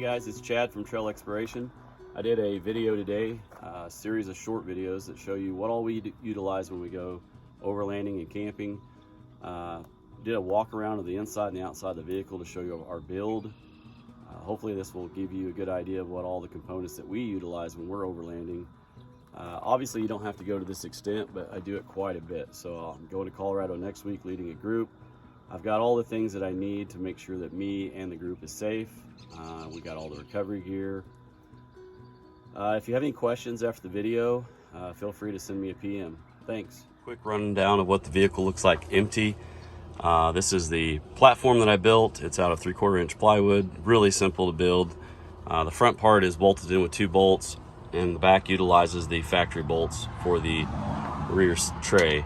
guys, it's Chad from Trail Exploration. I did a video today, a series of short videos that show you what all we utilize when we go overlanding and camping. Did a walk around of the inside and the outside of the vehicle to show you our build. Hopefully this will give you a good idea of what all the components that we utilize when we're overlanding. Obviously you don't have to go to this extent, but I do it quite a bit. So I'm going to Colorado next week leading a group. I've got all the things that I need to make sure that me and the group is safe. We got all the recovery gear. If you have any questions after the video, feel free to send me a PM. Thanks. Quick rundown of what the vehicle looks like empty. This is the platform that I built. It's out of 3/4 inch plywood, really simple to build. The front part is bolted in with 2 bolts, and the back utilizes the factory bolts for the rear tray.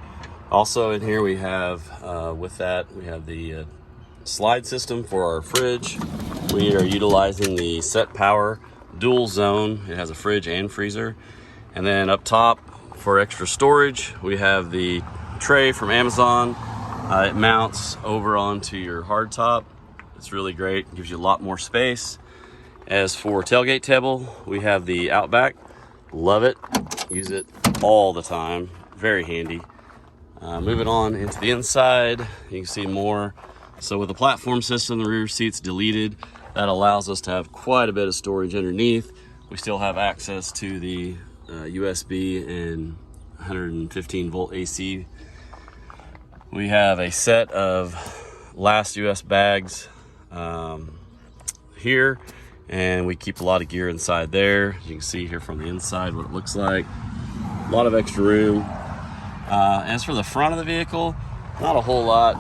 Also in here we have, with that, we have the slide system for our fridge. We are utilizing the Set Power dual zone. It has a fridge and freezer. And then up top for extra storage, we have the tray from Amazon. It mounts over onto your hardtop. It's really great, it gives you a lot more space. As for tailgate table, we have the Outback. Love it, use it all the time, very handy. Moving on into the inside, you can see more. So with the platform system, the rear seat's deleted. That allows us to have quite a bit of storage underneath. We still have access to the USB and 115 volt AC. We have a set of last US bags here, and we keep a lot of gear inside there. You can see here from the inside what it looks like. A lot of extra room. As for the front of the vehicle, not a whole lot.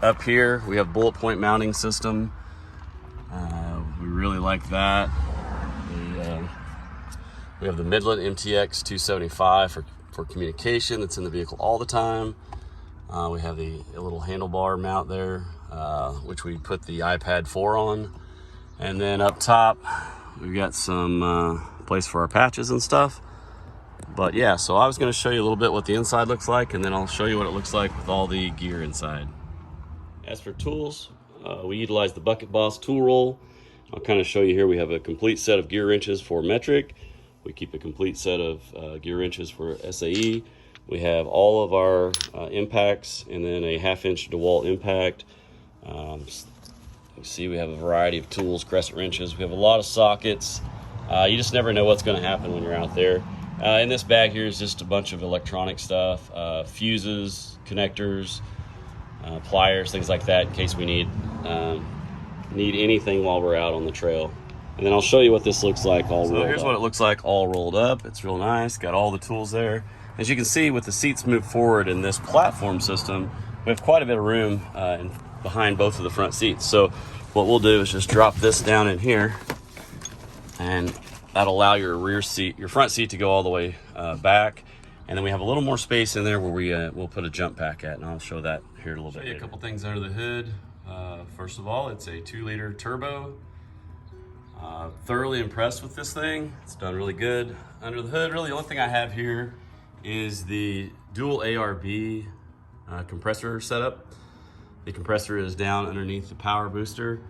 Up here we have bullet point mounting system. We really like that. We have the Midland MTX 275 for communication that's in the vehicle all the time. We have the little handlebar mount there, which we put the iPad 4 on. And then up top, we've got some place for our patches and stuff. But yeah, so I was going to show you a little bit what the inside looks like, and then I'll show you what it looks like with all the gear inside. As for tools, we utilize the Bucket Boss tool roll. I'll kind of show you here. We have a complete set of gear wrenches for metric. We keep a complete set of gear wrenches for SAE. We have all of our impacts, and then a 1/2 inch DeWalt impact. You see we have a variety of tools, crescent wrenches. We have a lot of sockets. You just never know what's going to happen when you're out there. In this bag here is just a bunch of electronic stuff, fuses, connectors, pliers, things like that, in case we need anything while we're out on the trail. And then I'll show you what this looks like all rolled up. So here's what it looks like all rolled up. It's real nice, got all the tools there. As you can see, with the seats moved forward in this platform system, we have quite a bit of room behind both of the front seats. So what we'll do is just drop this down in here, and that'll allow your rear seat, your front seat, to go all the way back. And then we have a little more space in there where we'll put a jump pack at, and I'll show that here in a little bit. Show you a couple things under the hood. First of all, it's a 2-liter turbo. Thoroughly impressed with this thing. It's done really good. Under the hood, really the only thing I have here is the dual ARB compressor setup. The compressor is down underneath the power booster.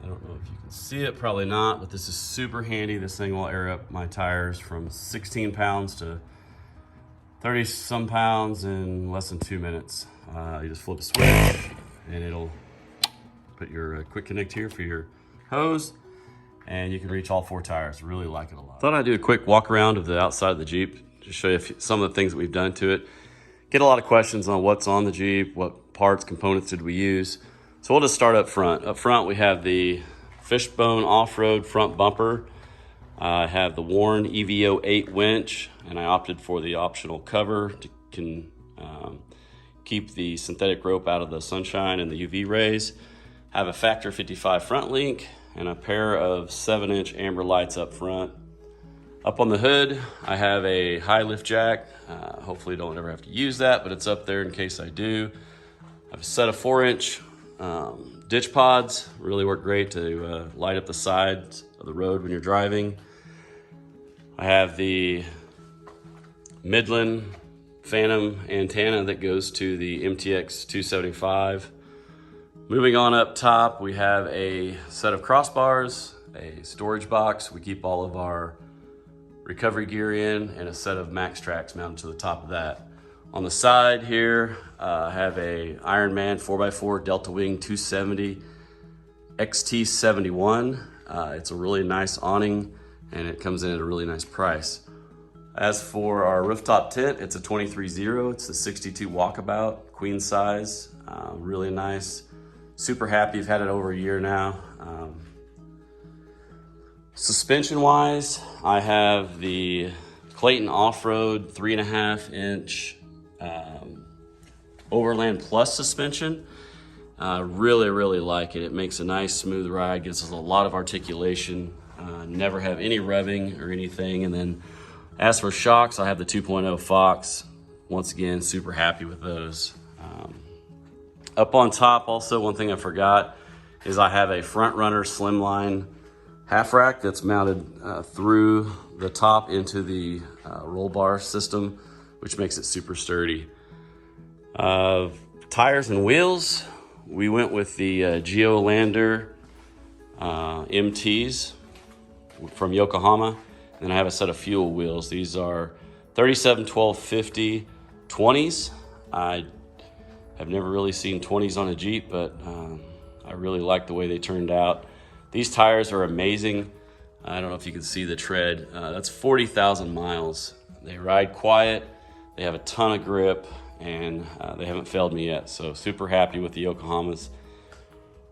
I don't know if you can see it, probably not, but this is super handy. This thing will air up my tires from 16 pounds to 30 some pounds in less than 2 minutes. You just flip a switch and it'll put your quick connect here for your hose, and you can reach all 4 tires. Really like it a lot. Thought I'd do a quick walk around of the outside of the Jeep, just show you some of the things that we've done to it. Get a lot of questions on what's on the Jeep, what parts, components did we use. So we'll just start up front. Up front we have the Fishbone off-road front bumper. I have the Warn EVO 8 winch, and I opted for the optional cover to keep the synthetic rope out of the sunshine and the UV rays. I have a Factor 55 front link and a pair of 7-inch amber lights up front. Up on the hood, I have a high lift jack. Hopefully don't ever have to use that, but it's up there in case I do. I have a set of 4-inch ditch pods. Really work great to light up the sides of the road when you're driving. I have the Midland Phantom antenna that goes to the MTX 275. Moving on up top, we have a set of crossbars, a storage box. We keep all of our recovery gear in, and a set of max tracks mounted to the top of that. On the side here, I have a Ironman 4x4 Delta Wing 270 XT71. It's a really nice awning, and it comes in at a really nice price. As for our rooftop tent, it's a 23-0. It's the 62 walkabout, queen size, really nice. Super happy, I've had it over a year now. Suspension wise, I have the Clayton Off-Road 3.5-inch Overland Plus suspension. Really like it. It makes a nice smooth ride, gives us a lot of articulation, never have any revving or anything. And then as for shocks, I have the 2.0 Fox. Once again, super happy with those. Up on top, also, one thing I forgot is I have a Front Runner Slimline half rack that's mounted through the top into the roll bar system, which makes it super sturdy. Tires and wheels, we went with the Geolander MTs from Yokohama. And I have a set of fuel wheels. These are 37-12-50 20s. I have never really seen 20s on a Jeep, but I really like the way they turned out. These tires are amazing. I don't know if you can see the tread. That's 40,000 miles. They ride quiet, they have a ton of grip, and they haven't failed me yet. So super happy with the Yokohamas.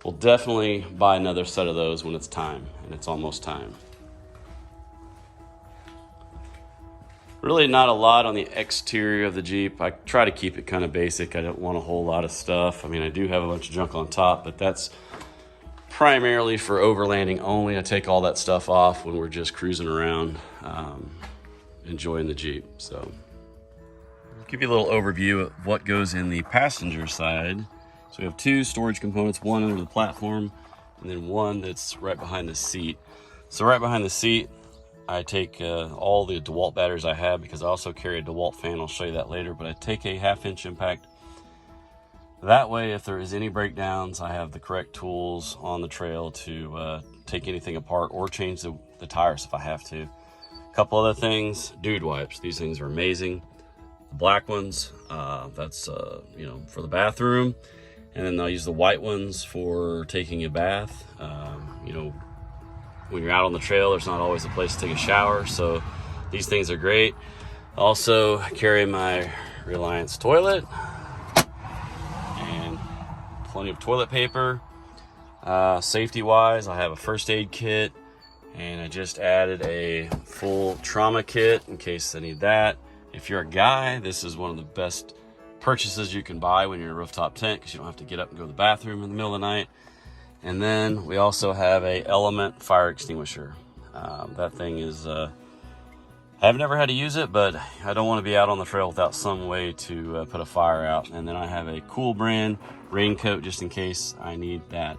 We'll definitely buy another set of those when it's time, and it's almost time. Really not a lot on the exterior of the Jeep. I try to keep it kind of basic. I don't want a whole lot of stuff. I mean, I do have a bunch of junk on top, but that's primarily for overlanding only. I take all that stuff off when we're just cruising around, enjoying the Jeep. So I'll give you a little overview of what goes in the passenger side. So we have two storage components, one under the platform and then one that's right behind the seat. So right behind the seat, I take all the DeWalt batteries I have, because I also carry a DeWalt fan. I'll show you that later, but I take a 1/2-inch impact. That way, if there is any breakdowns, I have the correct tools on the trail to take anything apart or change the tires if I have to. A couple other things, dude wipes. These things are amazing. The black ones, that's you know, for the bathroom, and then I'll use the white ones for taking a bath. You know, when you're out on the trail, there's not always a place to take a shower, so these things are great. Also, I carry my Reliance toilet and plenty of toilet paper. Safety wise, I have a first aid kit, and I just added a full trauma kit in case I need that. If you're a guy, this is one of the best purchases you can buy when you're in a rooftop tent, because you don't have to get up and go to the bathroom in the middle of the night. And then we also have a Element fire extinguisher. That thing is, I've never had to use it, but I don't want to be out on the trail without some way to put a fire out. And then I have a Cool brand raincoat just in case I need that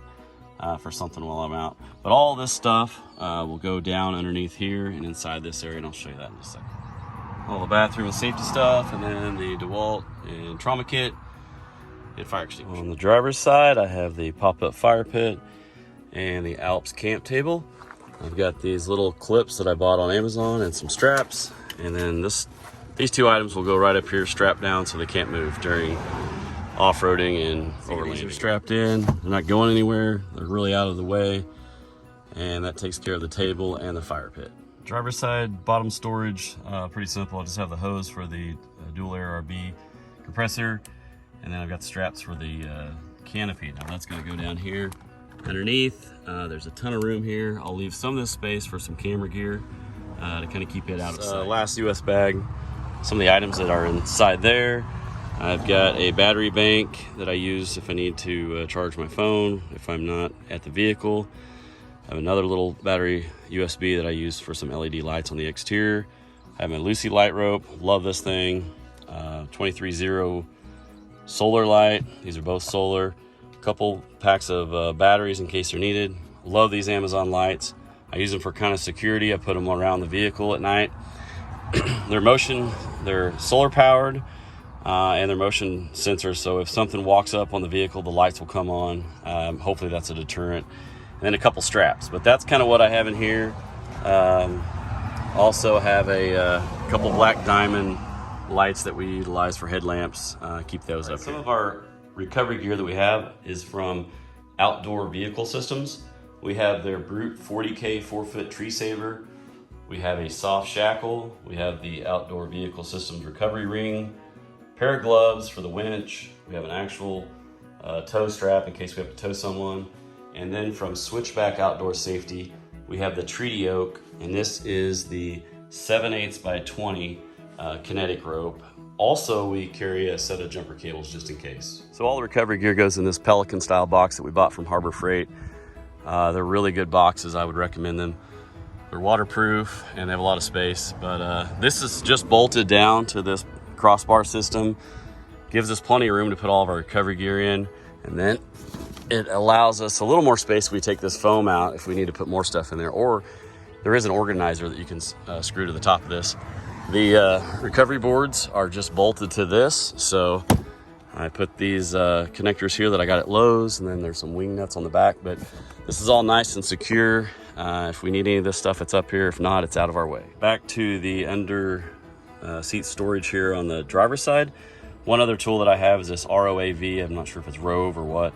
for something while I'm out. But all this stuff will go down underneath here and inside this area, and I'll show you that in a second. All the bathroom and safety stuff, and then the DeWalt and trauma kit. Fire extinguisher. On the driver's side, I have the pop-up fire pit and the Alps camp table. I've got these little clips that I bought on Amazon and some straps, and then these two items will go right up here, strapped down so they can't move during off-roading and overlanding. These are strapped in, they're not going anywhere, they're really out of the way, and that takes care of the table and the fire pit. Driver's side, bottom storage, pretty simple. I just have the hose for the dual air RB compressor, and then I've got the straps for the canopy. Now that's gonna go down here underneath. There's a ton of room here. I'll leave some of this space for some camera gear to kind of keep it out of sight. Last US bag, some of the items that are inside there. I've got a battery bank that I use if I need to charge my phone, if I'm not at the vehicle. I have another little battery USB that I use for some LED lights on the exterior. I have my Lucy light rope, love this thing. 23-0 solar light, these are both solar. A couple packs of batteries in case they're needed. Love these Amazon lights. I use them for kind of security. I put them around the vehicle at night. They're solar powered. and their motion sensors. So if something walks up on the vehicle, the lights will come on. Hopefully that's a deterrent. And then a couple straps, but that's kind of what I have in here. Also have a couple black diamond lights that we utilize for headlamps. Keep those up. Some of our recovery gear that we have is from Outdoor Vehicle Systems. We have their Brute 40K 4-foot tree saver. We have a soft shackle. We have the Outdoor Vehicle Systems recovery ring, pair of gloves for the winch. We have an actual tow strap in case we have to tow someone. And then from Switchback Outdoor Safety, we have the Treaty Oak, and this is the 7/8 by 20 kinetic rope. Also, we carry a set of jumper cables just in case. So all the recovery gear goes in this Pelican style box that we bought from Harbor Freight. They're really good boxes. I would recommend them. They're waterproof and they have a lot of space, but this is just bolted down to this crossbar system. Gives us plenty of room to put all of our recovery gear in, and then it allows us a little more space if we take this foam out if we need to put more stuff in there, or there is an organizer that you can screw to the top of this. The recovery boards are just bolted to this, so I put these connectors here that I got at Lowe's, and then there's some wing nuts on the back, but this is all nice and secure. If we need any of this stuff, it's up here. If not, it's out of our way. Back to the under seat storage here on the driver's side. One other tool that I have is this ROAV. I'm not sure if it's Rove or what,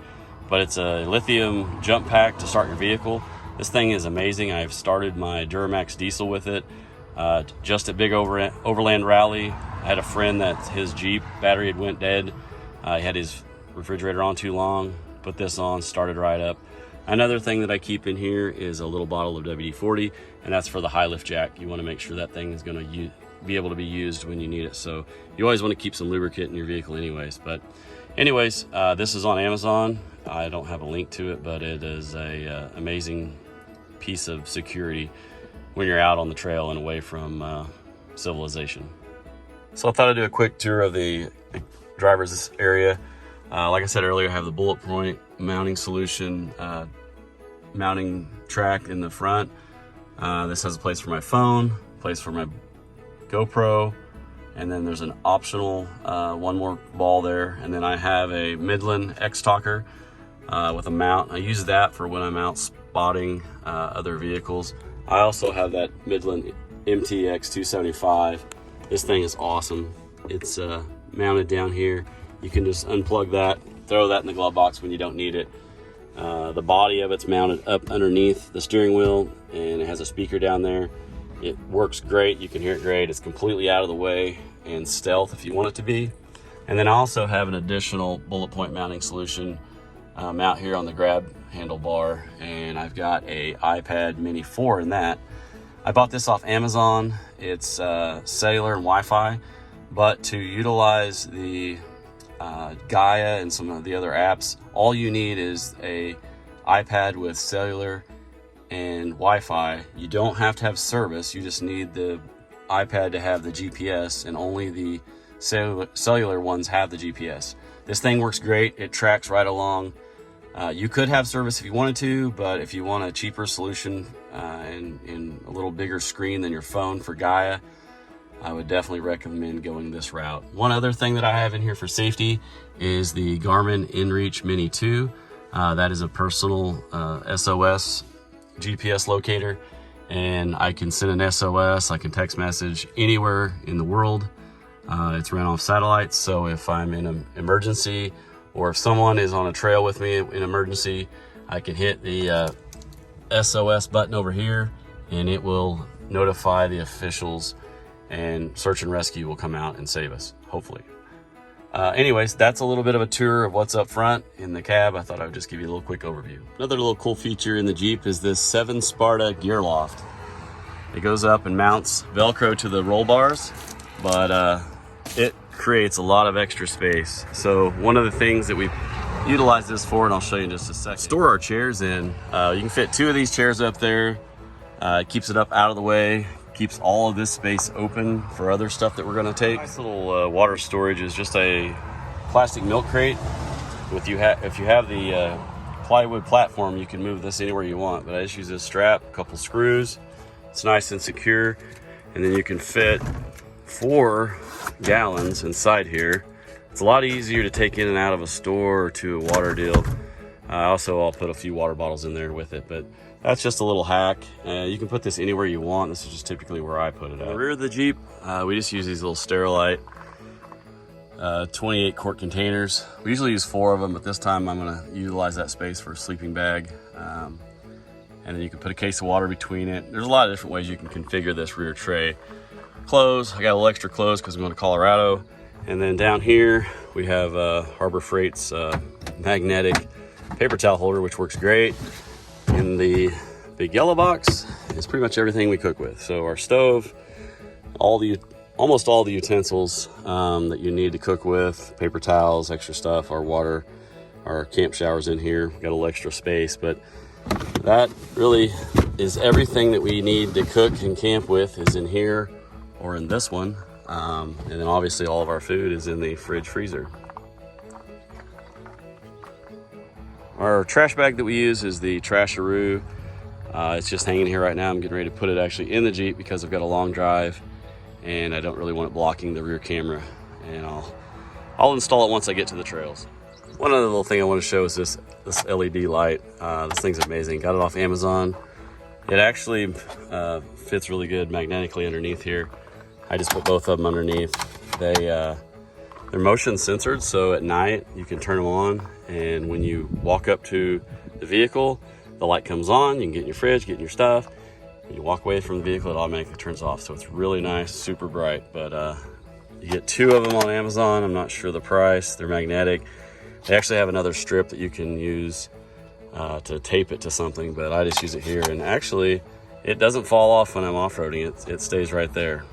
but it's a lithium jump pack to start your vehicle. This thing is amazing. I've started my Duramax diesel with it. Just at Big Overland Rally, I had a friend that his Jeep battery had went dead. He had his refrigerator on too long, put this on, started right up. Another thing that I keep in here is a little bottle of WD-40, and that's for the high lift jack. You want to make sure that thing is going to be able to be used when you need it. So you always want to keep some lubricant in your vehicle anyways. But anyways, this is on Amazon. I don't have a link to it, but it is a amazing piece of security when you're out on the trail and away from civilization. So I thought I'd do a quick tour of the driver's area. Like I said earlier, I have the bullet point mounting solution, mounting track in the front. This has a place for my phone, place for my GoPro, and then there's an optional one more ball there. And then I have a Midland X-Talker with a mount. I use that for when I'm out spotting other vehicles. I also have that Midland MTX 275. This thing is awesome. It's mounted down here. You can just unplug that, throw that in the glove box when you don't need it. The body of it's mounted up underneath the steering wheel, and it has a speaker down there. It works great. You can hear it great. It's completely out of the way and stealth if you want it to be. And then I also have an additional bullet point mounting solution out here on the grab handlebar, and I've got a iPad Mini 4 in that. I bought this off Amazon. It's cellular and Wi-Fi, but to utilize the Gaia and some of the other apps, all you need is a iPad with cellular and Wi-Fi. You don't have to have service. You just need the iPad to have the GPS, and only the cellular ones have the GPS. This thing works great. It tracks right along. You could have service if you wanted to, but if you want a cheaper solution and a little bigger screen than your phone for Gaia, I would definitely recommend going this route. One other thing that I have in here for safety is the Garmin Inreach Mini 2. That is a personal SOS GPS locator, and I can send an SOS, I can text message anywhere in the world. It's ran off satellites, so if I'm in an emergency or if someone is on a trail with me in emergency, I can hit the SOS button over here and it will notify the officials, and search and rescue will come out and save us, hopefully. Anyways, that's a little bit of a tour of what's up front in the cab. I thought I would just give you a little quick overview. Another little cool feature in the Jeep is this 7 Sparta gear loft. It goes up and mounts Velcro to the roll bars, but it creates a lot of extra space. So one of the things that we utilize this for, and I'll show you in just a second, store our chairs in. You can fit 2 of these chairs up there. It keeps it up out of the way, keeps all of this space open for other stuff that we're going to take. Nice little water storage is just a plastic milk crate. If you have the plywood platform, you can move this anywhere you want, but I just use this strap, a couple screws. It's nice and secure, and then you can fit 4 gallons inside here. It's a lot easier to take in and out of a store or to a water deal. I'll put a few water bottles in there with it, but that's just a little hack. You can put this anywhere you want. This is just typically where I put it at. The rear of the Jeep, we just use these little Sterilite 28 quart containers. We usually use 4 of them, but this time I'm gonna utilize that space for a sleeping bag. And then you can put a case of water between it. There's a lot of different ways you can configure this rear tray. Clothes, I got a little extra clothes because I'm going to Colorado. And then down here, we have Harbor Freight's magnetic paper towel holder, which works great. In the big yellow box is pretty much everything we cook with. So our stove, almost all the utensils that you need to cook with, paper towels, extra stuff, our water, our camp showers in here. We got a little extra space, but that really is everything that we need to cook and camp with is in here or in this one. And then obviously all of our food is in the fridge freezer. Our trash bag that we use is the Trasharoo. It's just hanging here right now. I'm getting ready to put it actually in the Jeep because I've got a long drive and I don't really want it blocking the rear camera. And I'll install it once I get to the trails. One other little thing I want to show is this LED light. This thing's amazing. Got it off Amazon. It actually fits really good magnetically underneath here. I just put both of them underneath. They're motion censored, so at night you can turn them on, and when you walk up to the vehicle, the light comes on. You can get in your fridge, get in your stuff. When you walk away from the vehicle, it automatically turns off. So it's really nice, super bright. But you get 2 of them on Amazon. I'm not sure the price. They're magnetic. They actually have another strip that you can use to tape it to something, but I just use it here. And actually, it doesn't fall off when I'm off-roading. It stays right there.